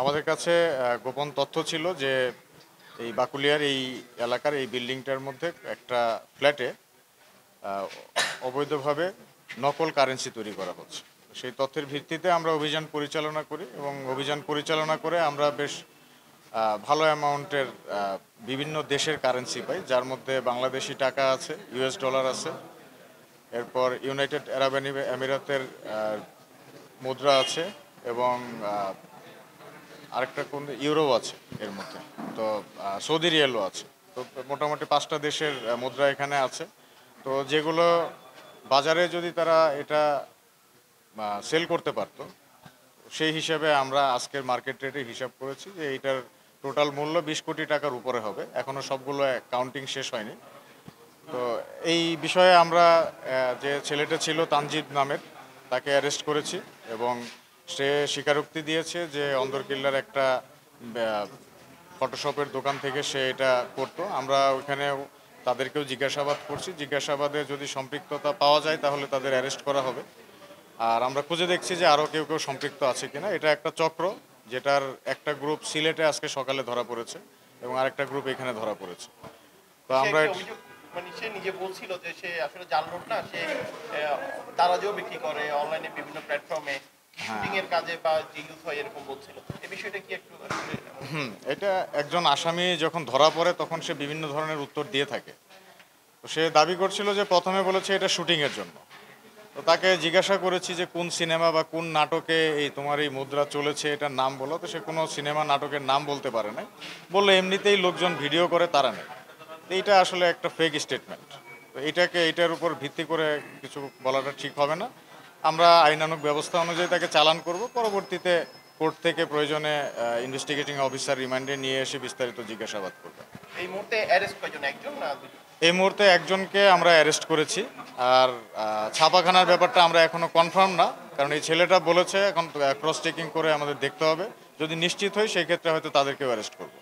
আমাদের কাছে গোপন তথ্য ছিল যে এই বাকুলিয়ার এই এলাকার এই বিল্ডিংটার মধ্যে একটা ফ্ল্যাটে অবৈধভাবে নকল কারেন্সি তৈরি করা হচ্ছে। সেই তথ্যের ভিত্তিতে আমরা অভিযান পরিচালনা করি এবং অভিযান পরিচালনা করে আমরা বেশ ভালো অ্যামাউন্টের বিভিন্ন দেশের কারেন্সি পাই, যার মধ্যে বাংলাদেশি টাকা আছে, ইউএস ডলার আছে, এরপর ইউনাইটেড আরব আমিরাতের মুদ্রা আছে এবং আরেকটা কোন ইউরো আছে এর মধ্যে, তো সৌদি রিয়ালও আছে। তো মোটামুটি 5টা দেশের মুদ্রা এখানে আছে। তো যেগুলো বাজারে যদি তারা এটা সেল করতে পারতো, সেই হিসাবে আমরা আজকের মার্কেট রেটে হিসাব করেছি যে এইটার টোটাল মূল্য 20 কোটি টাকার উপরে হবে। এখনও সবগুলো কাউন্টিং শেষ হয়নি। তো এই বিষয়ে আমরা যে ছেলেটা ছিল তানজিদ নামের, তাকে অ্যারেস্ট করেছি এবং সে স্বীকারোক্তি দিয়েছে যে অন্দরকিল্লার একটা ফটোশপের দোকান থেকে সে এটা করতো। আমরা ওখানে তাদেরকেও জিজ্ঞাসাবাদ করছি, জিজ্ঞাসাবাদে যদি সম্পৃক্ততা পাওয়া যায় তাহলে তাদের অ্যারেস্ট করা হবে। আর আমরা খুঁজে দেখছি যে আরও কেউ কেউ সম্পৃক্ত আছে কিনা। এটা একটা চক্র, যেটার একটা গ্রুপ সিলেটে আজকে সকালে ধরা পড়েছে এবং আরেকটা গ্রুপ এখানে ধরা পড়েছে। তো আমরা মানে সে নিজে বলছিল যে সে আসলে জাল নোট না, সে দারাজও বিক্রি করে অনলাইনে বিভিন্ন প্ল্যাটফর্মে শুটিং এর কাজে বা যে ইউজ হয় এরকম বলছিল। এই বিষয়টা কি একটু এটা একজন আসামি যখন ধরা পড়ে তখন সে বিভিন্ন ধরনের উত্তর দিয়ে থাকে। তো সে দাবি করছিল যে প্রথমে বলেছে এটা শুটিংয়ের জন্য। তো তাকে জিজ্ঞাসা করেছি যে কোন সিনেমা বা কোন নাটকে এই তোমার এই মুদ্রা চলেছে, এটার নাম বলো। তো সে কোনো সিনেমা নাটকের নাম বলতে পারে না, বললো এমনিতেই লোকজন ভিডিও করে তারা নেই। এইটা আসলে একটা ফেক স্টেটমেন্ট। তো এইটার উপর ভিত্তি করে কিছু বলাটা ঠিক হবে না। আমরা আইনানুগ ব্যবস্থা অনুযায়ী তাকে চালান করব। পরবর্তীতে কোর্ট থেকে প্রয়োজনে ইনভেস্টিগেটিং অফিসার রিমান্ডে নিয়ে এসে বিস্তারিত জিজ্ঞাসাবাদ করবে। এই মুহূর্তে অ্যারেস্ট কয়জন, একজন না দুজন? এই মুহূর্তে একজনকে আমরা অ্যারেস্ট করেছি। আর ছাপাখানার ব্যাপারটা আমরা এখনও কনফার্ম না, কারণ এই ছেলেটা বলেছে, এখন ক্রস চেকিং করে আমাদের দেখতে হবে। যদি নিশ্চিত হয় সেই ক্ষেত্রে হয়তো তাদেরকেও অ্যারেস্ট করব।